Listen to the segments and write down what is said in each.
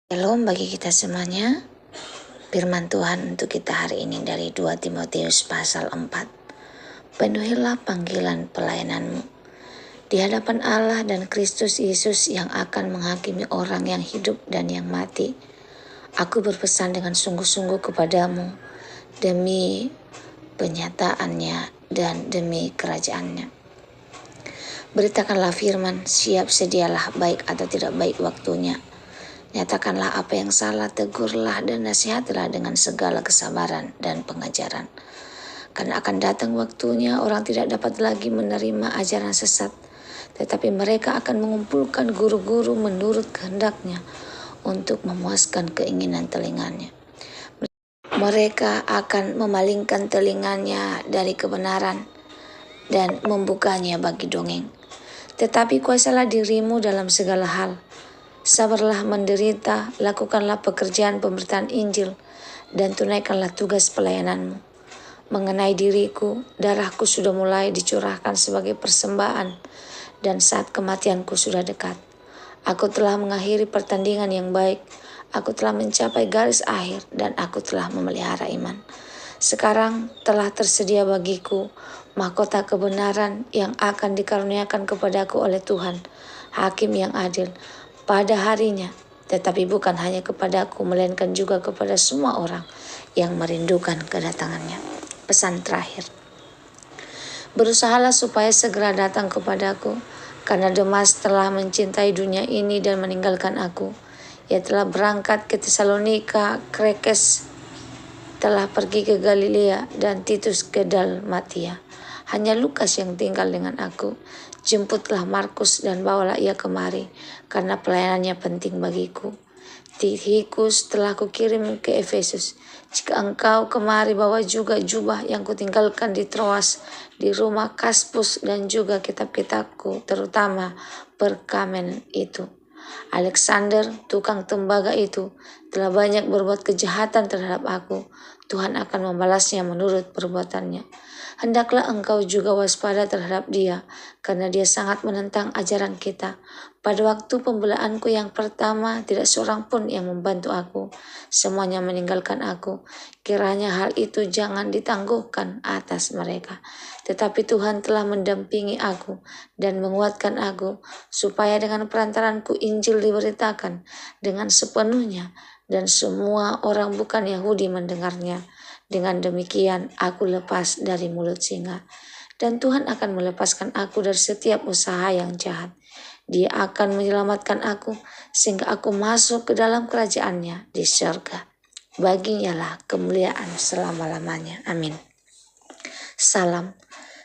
Shalom bagi kita semuanya. Firman Tuhan untuk kita hari ini dari 2 Timotius pasal 4. Penuhilah panggilan pelayananmu di hadapan Allah dan Kristus Yesus yang akan menghakimi orang yang hidup dan yang mati. Aku berpesan dengan sungguh-sungguh kepadamu demi penyataannya dan demi kerajaannya. Beritakanlah firman, siap sedialah baik atau tidak baik waktunya. Nyatakanlah apa yang salah, tegurlah dan nasihatilah dengan segala kesabaran dan pengajaran. Karena akan datang waktunya orang tidak dapat lagi menerima ajaran sesat, tetapi mereka akan mengumpulkan guru-guru menurut kehendaknya untuk memuaskan keinginan telinganya. Mereka akan memalingkan telinganya dari kebenaran dan membukanya bagi dongeng. Tetapi kuasalah dirimu dalam segala hal. Sabarlah menderita, lakukanlah pekerjaan pemberitaan Injil, dan tunaikanlah tugas pelayananmu. Mengenai diriku, darahku sudah mulai dicurahkan sebagai persembahan, dan saat kematianku sudah dekat. Aku telah mengakhiri pertandingan yang baik, aku telah mencapai garis akhir, dan aku telah memelihara iman. Sekarang telah tersedia bagiku mahkota kebenaran yang akan dikaruniakan kepadaku oleh Tuhan, Hakim yang adil, pada harinya, tetapi bukan hanya kepadaku, melainkan juga kepada semua orang yang merindukan kedatangannya. Pesan terakhir. Berusahalah supaya segera datang kepadaku, karena Demas telah mencintai dunia ini dan meninggalkan aku. Ia telah berangkat ke Tesalonika, Krekes telah pergi ke Galilea, dan Titus ke Dalmatia. Hanya Lukas yang tinggal dengan aku. Jemputlah Markus dan bawalah ia kemari, karena pelayanannya penting bagiku. Tikhikus telah kukirim ke Efesus. Jika engkau kemari, bawa juga jubah yang kutinggalkan di Troas, di rumah Kaspus, dan juga kitab-kitabku, terutama perkamen itu. Alexander, tukang tembaga itu, telah banyak berbuat kejahatan terhadap aku. Tuhan akan membalasnya menurut perbuatannya. Hendaklah engkau juga waspada terhadap dia, karena dia sangat menentang ajaran kita. Pada waktu pembelaanku yang pertama, tidak seorang pun yang membantu aku. Semuanya meninggalkan aku. Kiranya hal itu jangan ditangguhkan atas mereka. Tetapi Tuhan telah mendampingi aku dan menguatkan aku, supaya dengan perantaranku Injil diberitakan dengan sepenuhnya, dan semua orang bukan Yahudi mendengarnya. Dengan demikian aku lepas dari mulut singa, dan Tuhan akan melepaskan aku dari setiap usaha yang jahat. Dia akan menyelamatkan aku sehingga aku masuk ke dalam kerajaannya di surga. Baginya lah kemuliaan selama-lamanya. Amin. Salam.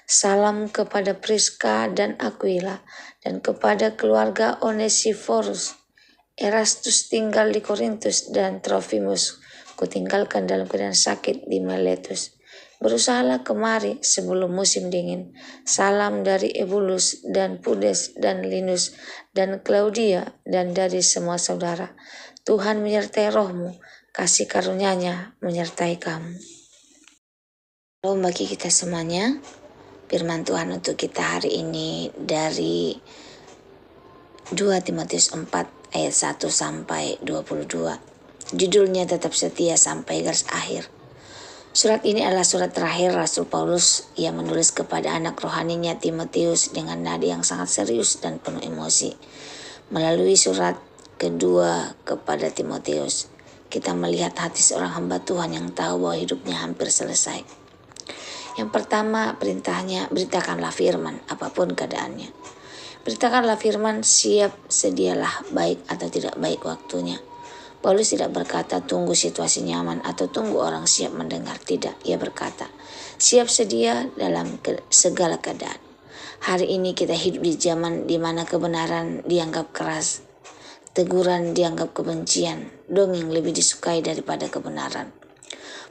Salam kepada Priska dan Aquila, dan kepada keluarga Onesiphorus. Erastus tinggal di Korintus, dan Trofimus kutinggalkan dalam keadaan sakit di Miletus. Berusahalah kemari sebelum musim dingin. Salam dari Ebulus dan Pudes dan Linus dan Claudia, dan dari semua saudara. Tuhan menyertai rohmu, kasih karunia-Nya menyertai kamu. Shalom bagi kita semuanya. Firman Tuhan untuk kita hari ini dari 2 Timotius 4 ayat 1 sampai 22. Judulnya tetap setia sampai garis akhir. Surat ini adalah surat terakhir Rasul Paulus yang menulis kepada anak rohaninya Timotius dengan nada yang sangat serius dan penuh emosi. Melalui surat kedua kepada Timotius, kita melihat hati seorang hamba Tuhan yang tahu bahwa hidupnya hampir selesai. Yang pertama, perintahnya, beritakanlah firman apapun keadaannya. Beritakanlah firman, siap sedialah baik atau tidak baik waktunya. Paulus tidak berkata tunggu situasi nyaman atau tunggu orang siap mendengar. Tidak, ia berkata siap sedia dalam segala keadaan. Hari ini kita hidup di zaman di mana kebenaran dianggap keras, teguran dianggap kebencian, dongeng lebih disukai daripada kebenaran.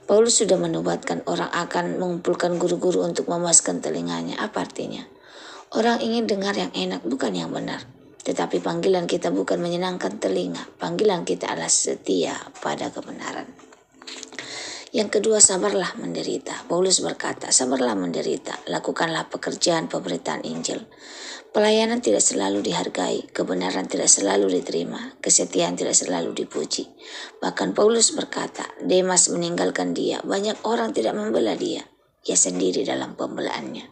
Paulus sudah menubatkan orang akan mengumpulkan guru-guru untuk memuaskan telinganya. Apa artinya? Orang ingin dengar yang enak, bukan yang benar. Tetapi panggilan kita bukan menyenangkan telinga. Panggilan kita adalah setia pada kebenaran. Yang kedua, sabarlah menderita. Paulus berkata, sabarlah menderita, lakukanlah pekerjaan pemberitaan Injil. Pelayanan tidak selalu dihargai, kebenaran tidak selalu diterima, kesetiaan tidak selalu dipuji. Bahkan Paulus berkata, Demas meninggalkan dia, banyak orang tidak membela dia. Ia sendiri dalam pembelaannya.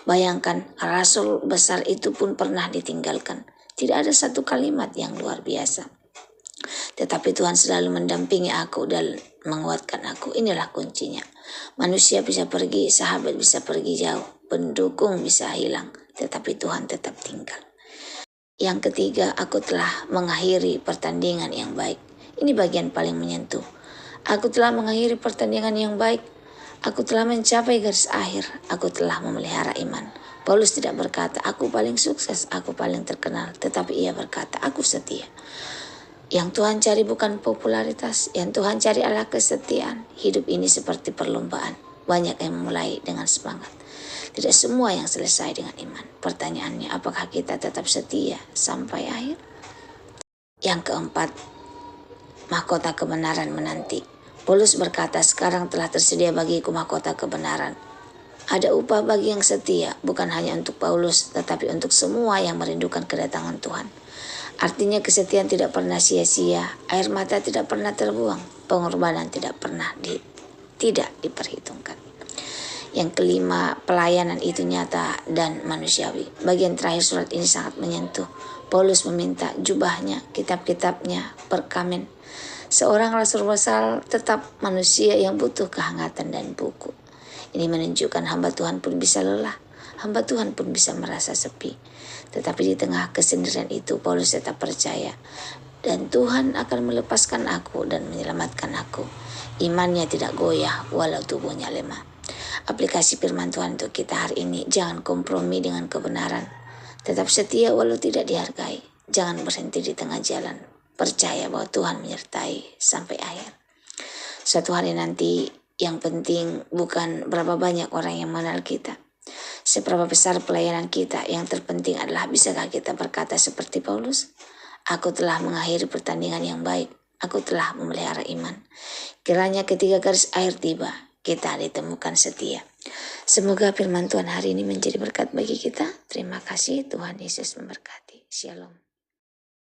Bayangkan, rasul besar itu pun pernah ditinggalkan. Tidak ada satu kalimat yang luar biasa. Tetapi Tuhan selalu mendampingi aku dan menguatkan aku. Inilah kuncinya. Manusia bisa pergi, sahabat bisa pergi jauh, pendukung bisa hilang, tetapi Tuhan tetap tinggal. Yang ketiga, aku telah mengakhiri pertandingan yang baik. Ini bagian paling menyentuh. Aku telah mengakhiri pertandingan yang baik. Aku telah mencapai garis akhir. Aku telah memelihara iman. Paulus tidak berkata, aku paling sukses, aku paling terkenal. Tetapi ia berkata, aku setia. Yang Tuhan cari bukan popularitas. Yang Tuhan cari adalah kesetiaan. Hidup ini seperti perlombaan. Banyak yang memulai dengan semangat. Tidak semua yang selesai dengan iman. Pertanyaannya, apakah kita tetap setia sampai akhir? Yang keempat, mahkota kebenaran menanti. Paulus berkata, sekarang telah tersedia bagiku mahkota kebenaran. Ada upah bagi yang setia, bukan hanya untuk Paulus, tetapi untuk semua yang merindukan kedatangan Tuhan. Artinya kesetiaan tidak pernah sia-sia, air mata tidak pernah terbuang, pengorbanan tidak diperhitungkan. Yang kelima, pelayanan itu nyata dan manusiawi. Bagian terakhir surat ini sangat menyentuh. Paulus meminta jubahnya, kitab-kitabnya, perkamen. Seorang rasul besar tetap manusia yang butuh kehangatan dan buku. Ini menunjukkan hamba Tuhan pun bisa lelah. Hamba Tuhan pun bisa merasa sepi. Tetapi di tengah kesendirian itu, Paulus tetap percaya. Dan Tuhan akan melepaskan aku dan menyelamatkan aku. Imannya tidak goyah walau tubuhnya lemah. Aplikasi firman Tuhan untuk kita hari ini, jangan kompromi dengan kebenaran. Tetap setia walau tidak dihargai. Jangan berhenti di tengah jalan. Percaya bahwa Tuhan menyertai sampai akhir. Suatu hari nanti yang penting bukan berapa banyak orang yang mengenal kita. Seberapa besar pelayanan kita, yang terpenting adalah bisakah kita berkata seperti Paulus? Aku telah mengakhiri pertandingan yang baik. Aku telah memelihara iman. Kiranya ketika garis akhir tiba, kita ditemukan setia. Semoga firman Tuhan hari ini menjadi berkat bagi kita. Terima kasih, Tuhan Yesus memberkati. Shalom.